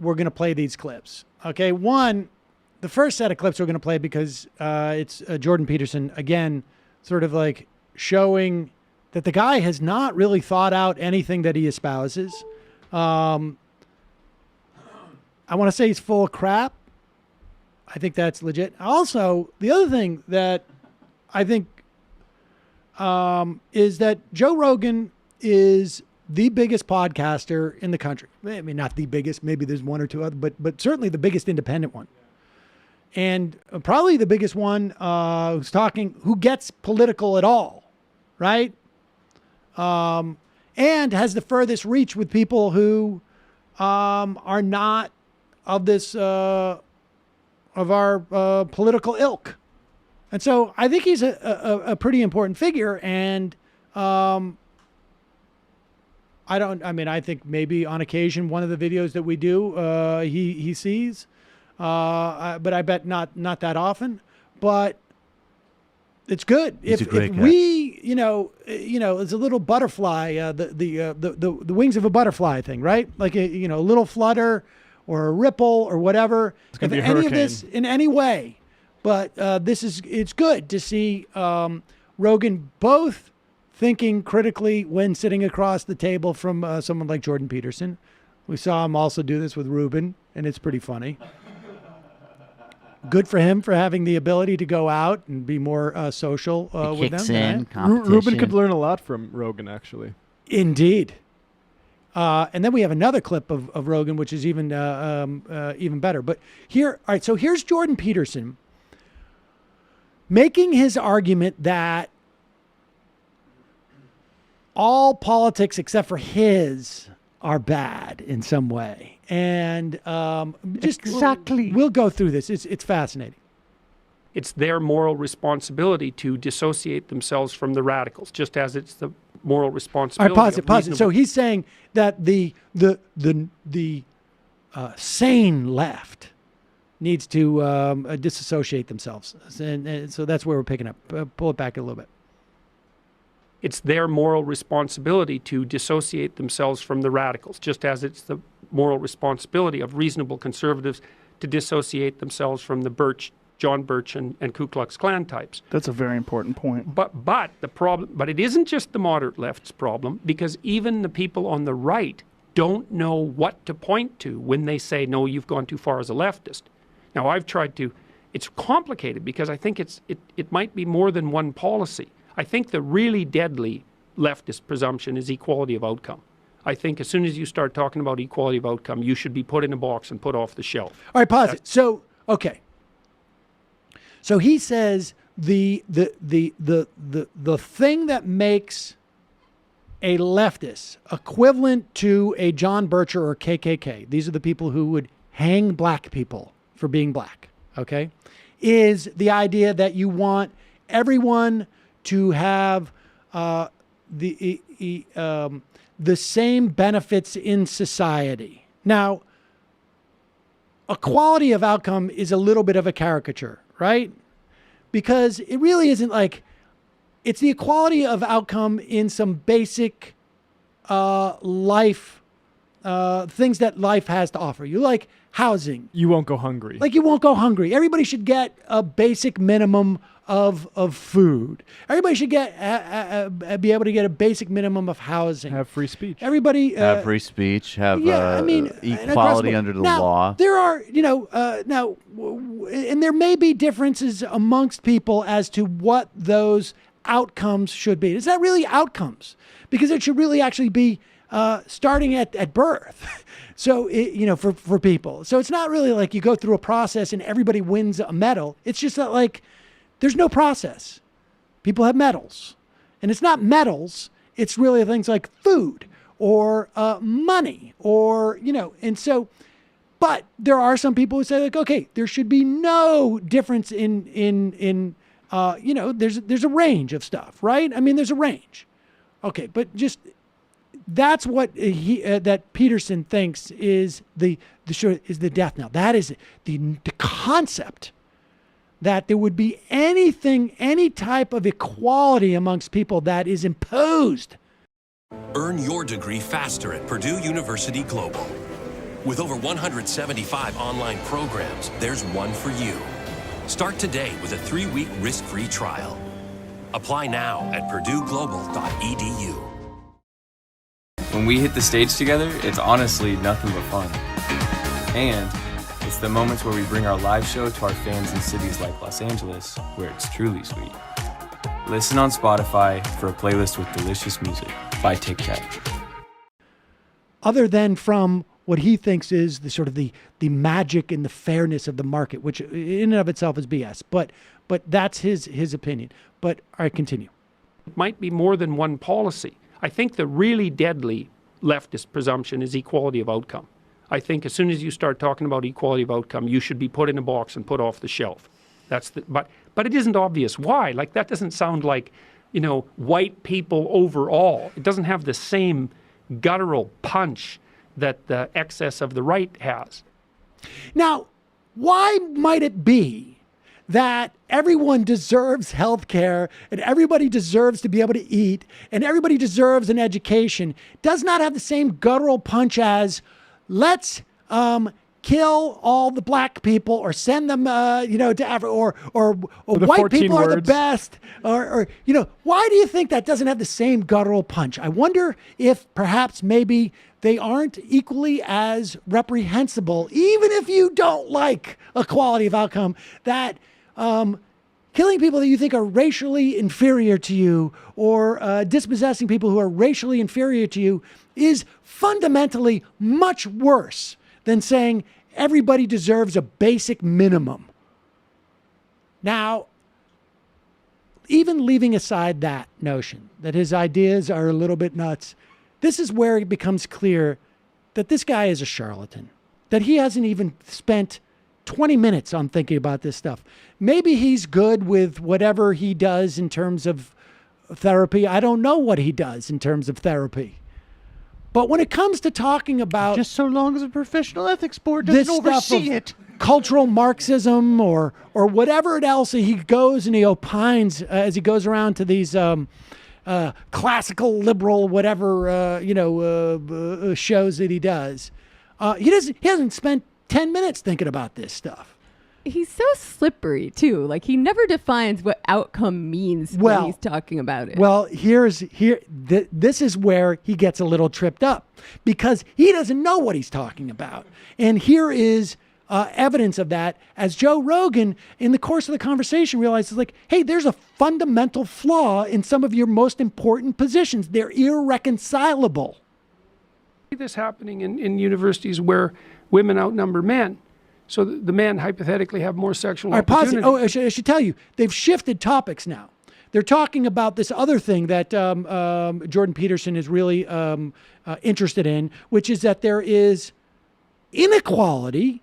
we're going to play these clips. Okay, the first set of clips we're going to play because it's Jordan Peterson, again, sort of like showing that the guy has not really thought out anything that he espouses. I want to say he's full of crap. I think that's legit. Also, the other thing that I think is that Joe Rogan is the biggest podcaster in the country. I mean, not the biggest, maybe there's one or two other, but certainly the biggest independent one. And probably the biggest one who gets political at all, right? And has the furthest reach with people who are not of this, of our political ilk. And so I think he's a pretty important figure. And I think maybe on occasion, one of the videos that we do, he sees, but I bet not that often, but it's good. If we, it's a little butterfly, the wings of a butterfly thing, right? Like a little flutter or a ripple or whatever. If any of this in any way, but it's good to see Rogan both thinking critically when sitting across the table from someone like Jordan Peterson. We saw him also do this with Ruben, and it's pretty funny. Good for him for having the ability to go out and be more social with them. Ruben could learn a lot from Rogan, actually. Indeed. And then we have another clip of Rogan, which is even better. But all right, so here's Jordan Peterson making his argument that all politics except for his are bad in some way. And we'll go through this. It's fascinating. It's their moral responsibility to dissociate themselves from the radicals, just as it's the moral responsibility. All right, pause it. So he's saying that the sane left needs to disassociate themselves. And so that's where we're picking up. Pull it back a little bit. It's their moral responsibility to dissociate themselves from the radicals, just as it's the moral responsibility of reasonable conservatives to dissociate themselves from the John Birch and Ku Klux Klan types. That's a very important point. But it isn't just the moderate left's problem, because even the people on the right don't know what to point to when they say, no, you've gone too far as a leftist. Now, I've tried to, it's complicated because I think it might be more than one policy. I think the really deadly leftist presumption is equality of outcome. I think as soon as you start talking about equality of outcome, you should be put in a box and put off the shelf. All right, pause it. So, okay. So he says the thing that makes a leftist equivalent to a John Bircher or KKK, these are the people who would hang black people for being black, okay, is the idea that you want everyone to have the same benefits in society. Now, equality of outcome is a little bit of a caricature, right? Because it really isn't like, it's the equality of outcome in some basic life things that life has to offer you, like housing. You won't go hungry. Like you won't go hungry. Everybody should get a basic minimum of food. Everybody should get be able to get a basic minimum of housing. Have free speech. Everybody have free speech. Have equality under the law. There are, and there may be differences amongst people as to what those outcomes should be. Is that really outcomes? Because it should really actually be starting at birth. So, for people. So it's not really like you go through a process and everybody wins a medal. It's just that like, there's no process. People have medals. And it's not medals. It's really things like food or money or, and so, but there are some people who say like, okay, there should be no difference in there's a range of stuff, right? I mean, there's a range. Okay, but just, that's what that Peterson thinks is the death knell. That is the concept that there would be any type of equality amongst people that is imposed. Earn your degree faster at Purdue University Global. With over 175 online programs, there's one for you. Start today with a 3-week risk-free trial. Apply now at purdueglobal.edu. When we hit the stage together, it's honestly nothing but fun. And it's the moments where we bring our live show to our fans in cities like Los Angeles, where it's truly sweet. Listen on Spotify for a playlist with delicious music by Tic Tac. Other than from what he thinks is the sort of the magic and the fairness of the market, which in and of itself is BS, but that's his opinion. But all right, continue. It might be more than one policy. I think the really deadly leftist presumption is equality of outcome. I think as soon as you start talking about equality of outcome, you should be put in a box and put off the shelf. But it isn't obvious why. Like, that doesn't sound like, white people overall. It doesn't have the same guttural punch that the excess of the right has. Now, why might it be that everyone deserves health care and everybody deserves to be able to eat and everybody deserves an education does not have the same guttural punch as let's kill all the black people or send them, to Africa, or white people are the best, or why do you think that doesn't have the same guttural punch? I wonder if perhaps maybe they aren't equally as reprehensible, even if you don't like equality of outcome, that killing people that you think are racially inferior to you or dispossessing people who are racially inferior to you is fundamentally much worse than saying everybody deserves a basic minimum. Now, even leaving aside that notion that his ideas are a little bit nuts, this is where it becomes clear that this guy is a charlatan, that he hasn't even spent 20 minutes on thinking about this stuff. Maybe he's good with whatever he does in terms of therapy. I don't know what he does in terms of therapy. But when it comes to talking about just so long as a professional ethics board doesn't oversee it, cultural Marxism or whatever else he goes and he opines as he goes around to these classical liberal whatever shows that he does, he hasn't spent 10 minutes thinking about this stuff. He's so slippery too. Like, he never defines what outcome means when he's talking about it. Well, this is where he gets a little tripped up because he doesn't know what he's talking about. And here is evidence of that as Joe Rogan, in the course of the conversation, realizes, like, hey, there's a fundamental flaw in some of your most important positions. They're irreconcilable. This happening in universities where women outnumber men. So the men hypothetically have more sexual opportunity. I should tell you, they've shifted topics now. They're talking about this other thing that Jordan Peterson is really interested in, which is that there is inequality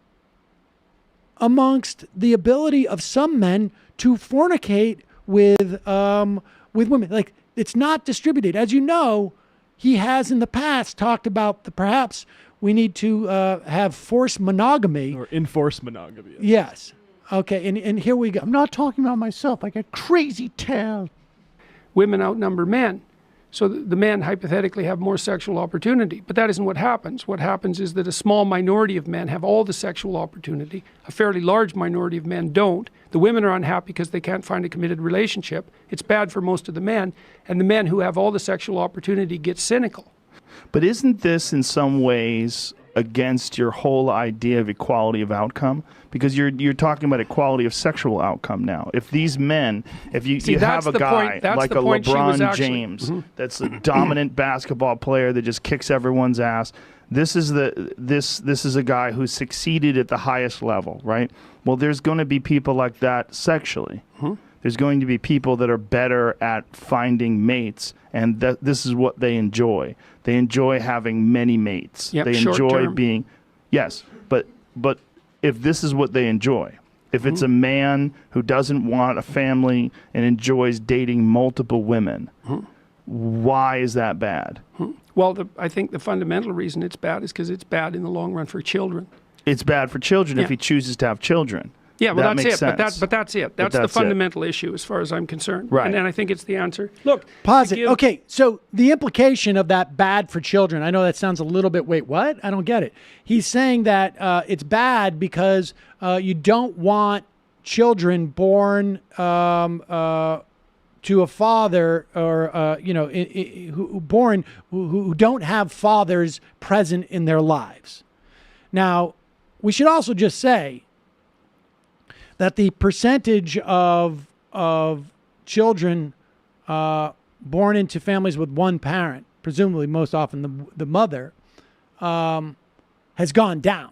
amongst the ability of some men to fornicate with women. Like, it's not distributed. As you know, he has in the past talked about perhaps we need to have forced monogamy. Or enforced monogamy. Yes. Okay, and here we go. I'm not talking about myself. I got crazy tail. Women outnumber men. So the men hypothetically have more sexual opportunity. But that isn't what happens. What happens is that a small minority of men have all the sexual opportunity. A fairly large minority of men don't. The women are unhappy because they can't find a committed relationship. It's bad for most of the men. And the men who have all the sexual opportunity get cynical. But isn't this in some ways against your whole idea of equality of outcome? Because you're talking about equality of sexual outcome now. If these men, if you have a guy like a LeBron James that's a dominant basketball player that just kicks everyone's ass, this is a guy who succeeded at the highest level, right? Well, there's going to be people like that sexually. There's going to be people that are better at finding mates, and this is what they enjoy. They enjoy having many mates. Yep, they enjoy being, yes, but if this is what they enjoy, if it's a man who doesn't want a family and enjoys dating multiple women, why is that bad? Well, I think the fundamental reason it's bad is because it's bad in the long run for children. It's bad for children if he chooses to have children. Yeah, well, That that's makes it. sense. But that's it. That's the that's it. fundamental issue as far as I'm concerned. Right. And I think it's the answer. Look, Pause to it. give- Okay, so the implication of that bad for children, I know that sounds a little bit, wait, what? I don't get it. He's saying that it's bad because you don't want children born to a father or, who don't have fathers present in their lives. Now, we should also just say that the percentage of children born into families with one parent, presumably most often the mother, has gone down.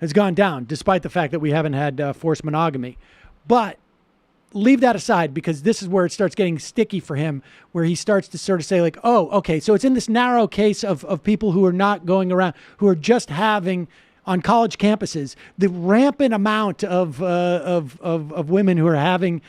Has gone down, despite the fact that we haven't had forced monogamy. But leave that aside, because this is where it starts getting sticky for him, where he starts to sort of say like, oh, okay, so it's in this narrow case of people who are not going around, who are just having on college campuses, the rampant amount of women who are having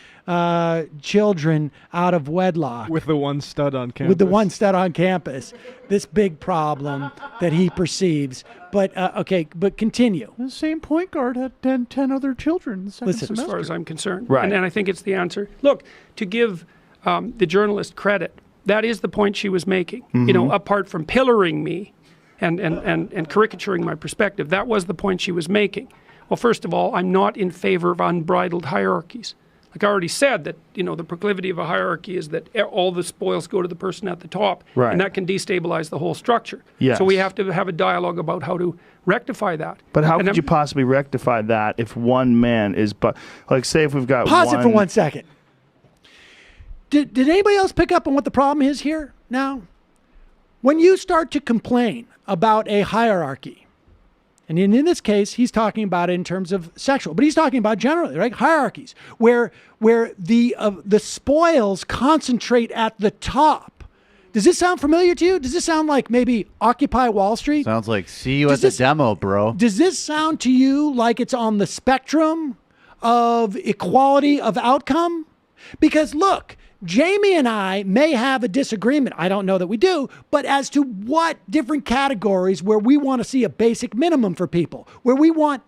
children out of wedlock. With the one stud on campus. With the one stud on campus. This big problem that he perceives. But, okay, but continue. The same point guard had 10 other children in the second Listen, semester. as far as I'm concerned. Right. And I think it's the answer. Look, to give the journalist credit, that is the point she was making. You know, apart from pillaring me and caricaturing my perspective, that was the point she was making. Well, first of all, I'm not in favor of unbridled hierarchies. Like I already said, that the proclivity of a hierarchy is that all the spoils go to the person at the top, Right. and that can destabilize the whole structure. Yes. So we have to have a dialogue about how to rectify that. But how And could you possibly rectify that if one man is, like, say if we've got Pause it for 1 second. Did anybody else pick up on what the problem is here now? When you start to complain about a hierarchy, and in this case, he's talking about it in terms of sexual, but he's talking about generally, right? Hierarchies, where the spoils concentrate at the top. Does this sound familiar to you? Does this sound like maybe Occupy Wall Street? Sounds like see you at the demo, bro. Does this sound to you like it's on the spectrum of equality of outcome? Because look, Jamie and I may have a disagreement. I don't know that we do, but as to what different categories where we want to see a basic minimum for people, where we want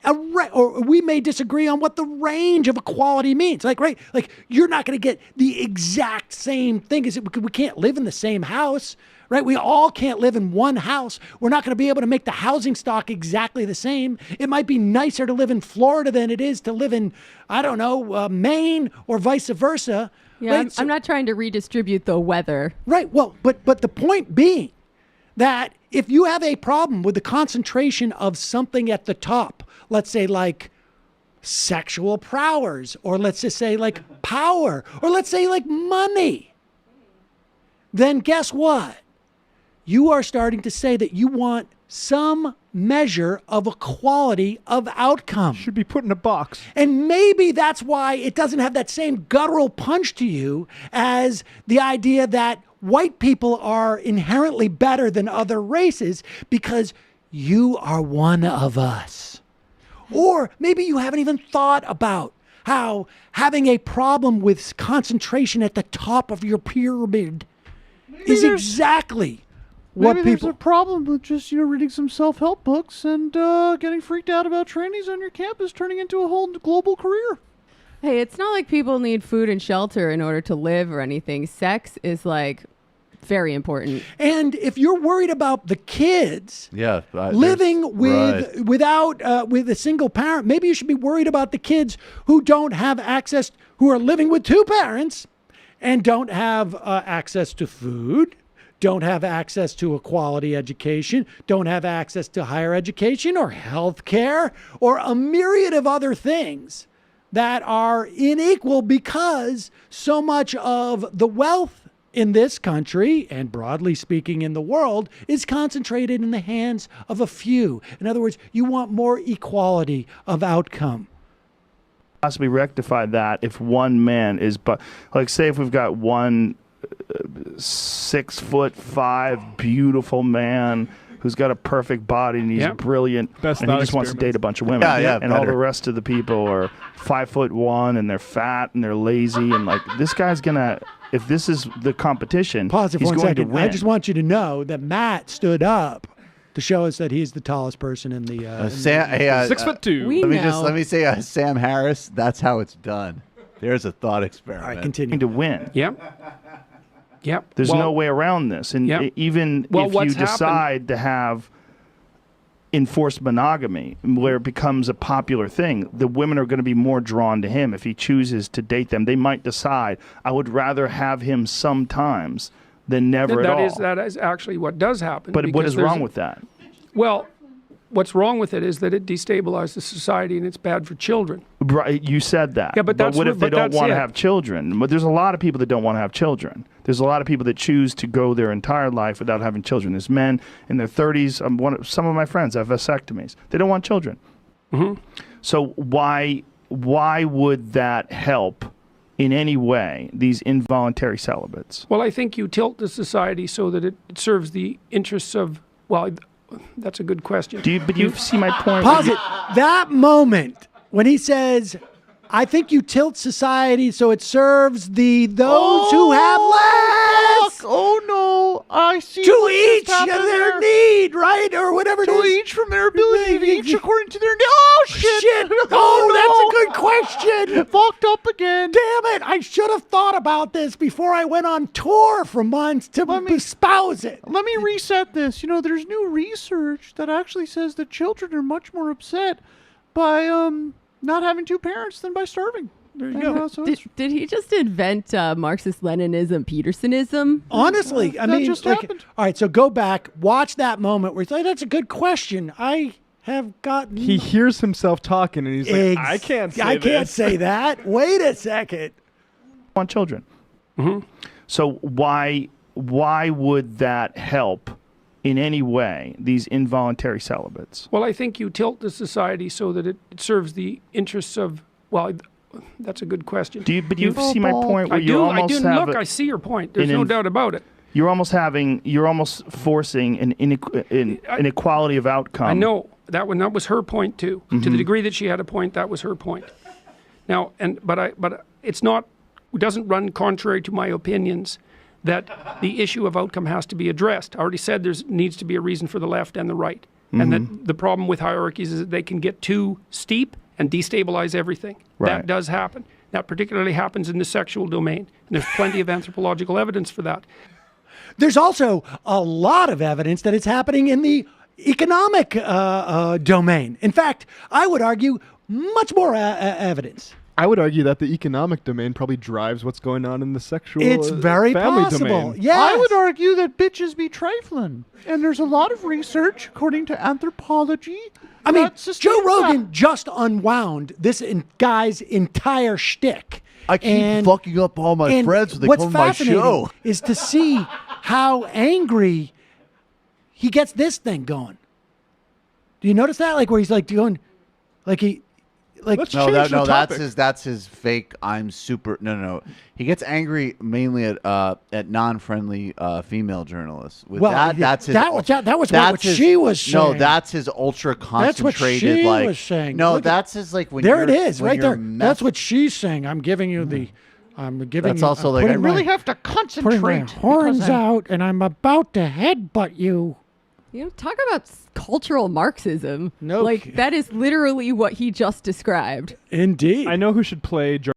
or we may disagree on what the range of equality means. Like, right? Like you're not going to get the exact same thing as it because we can't live in the same house. Right? We all can't live in one house. We're not going to be able to make the housing stock exactly the same. It might be nicer to live in Florida than it is to live in, I don't know, Maine or vice versa. Yeah, right? I'm not trying to redistribute the weather. Right. Well, but the point being that if you have a problem with the concentration of something at the top, let's say like sexual prowess, or let's just say like power, or let's say like money, then guess what? You are starting to say that you want some measure of equality of outcome. Should be put in a box. And maybe that's why it doesn't have that same guttural punch to you as the idea that white people are inherently better than other races because you are one of us. Or maybe you haven't even thought about how having a problem with concentration at the top of your pyramid is exactly what Maybe people... there's a problem with just reading some self-help books and getting freaked out about trainees on your campus turning into a whole global career. Hey, it's not like people need food and shelter in order to live or anything. Sex is like very important. And if you're worried about the kids living with a single parent, maybe you should be worried about the kids who don't have access, who are living with two parents and don't have access to food, don't have access to a quality education, don't have access to higher education or health care or a myriad of other things that are unequal because so much of the wealth in this country and broadly speaking in the world is concentrated in the hands of a few. In other words, you want more equality of outcome. Possibly rectify that if one man is, like say if we've got one 6'5" beautiful man who's got a perfect body and he's brilliant and he just wants to date a bunch of women. And all the rest of the people are 5'1" and they're fat and they're lazy and like this guy's gonna, if this is the competition, Pause it for he's 1 going second. to win. I just want you to know that Matt stood up to show us that he's the tallest person in the. Sam, 6'2". We let know. me say, Sam Harris. That's how it's done. There's a thought experiment. All right, continue. To win. Yep. There's no way around this. And Yep. even Well, if what's you decide to have enforced monogamy, where it becomes a popular thing, the women are going to be more drawn to him if he chooses to date them. They might decide, I would rather have him sometimes than never at all. That is actually what does happen. But what because is there's wrong with that? Well, what's wrong with it is that it destabilizes society and it's bad for children. Right, you said that. Yeah, but that's what if they but don't that's want to it. have children? But there's a lot of people that don't want to have children. There's a lot of people that choose to go their entire life without having children. There's men in their 30s. Some of my friends have vasectomies. They don't want children. Mm-hmm. So why would that help in any way, these involuntary celibates? Well, I think you tilt the society so that it serves the interests of, well, that's a good question. But you see my point? Pause it. That moment when he says, I think you tilt society so it serves those who have less. Oh no! I see. To what just each happened their there. need, right? Or whatever it To is. each from their ability, to each according to their need. Oh shit! Shit. Oh, Oh, no. that's a good question. Fucked up again. Damn it. I should have thought about this before I went on tour for months to espouse it. Let me reset this. You know, there's new research that actually says that children are much more upset by not having two parents than by starving. There you go. So Did he just invent Marxist-Leninism, Petersonism? Honestly, I That mean, just like, happened. all right, so go back, watch that moment where he's like, that's a good question. I have gotten. He hears himself talking, and he's like, I can't say that. Wait a second. Want children. Mm-hmm. So why would that help in any way, these involuntary celibates? Well, I think you tilt the society so that it serves the interests of, well, that's a good question. But you see my point where you almost have Look, I see your point. There's no doubt about it. You're almost forcing an inequality of outcome. I know that was her point too. Mm-hmm. To the degree that she had a point, that was her point. Now, but it's not. It doesn't run contrary to my opinions that the issue of outcome has to be addressed. I already said there needs to be a reason for the left and the right, and that the problem with hierarchies is that they can get too steep and destabilize everything. Right. That does happen. That particularly happens in the sexual domain, and there's plenty of anthropological evidence for that. There's also a lot of evidence that it's happening in the economic domain. In fact, I would argue much more evidence. I would argue that the economic domain probably drives what's going on in the sexual It's very family possible. domain. Yes. I would argue that bitches be trifling. And there's a lot of research, according to anthropology. I mean, that Joe sustains Rogan that. just unwound this guy's entire shtick. I keep fucking up all my friends when they what's come to my fascinating show. is to see how angry he gets this thing going. Do you notice that? Like where he's like doing, like he, like Let's No, change the topic. that's his fake. I'm super. No. He gets angry mainly at non-friendly female journalists. With that's his. that was that's what his- she was saying. No, that's his ultra That's what concentrated. she like was saying. no, Look at- that's his like when there it you're- is, when right you're there. That's what she's saying. I'm giving you the. I'm giving. That's you, also I'm like- putting I really my- have to putting my concentrate. horns because I- out, and I'm about to headbutt you. You know, talk about cultural Marxism. No Like, kidding. that is literally what he just described. Indeed. I know who should play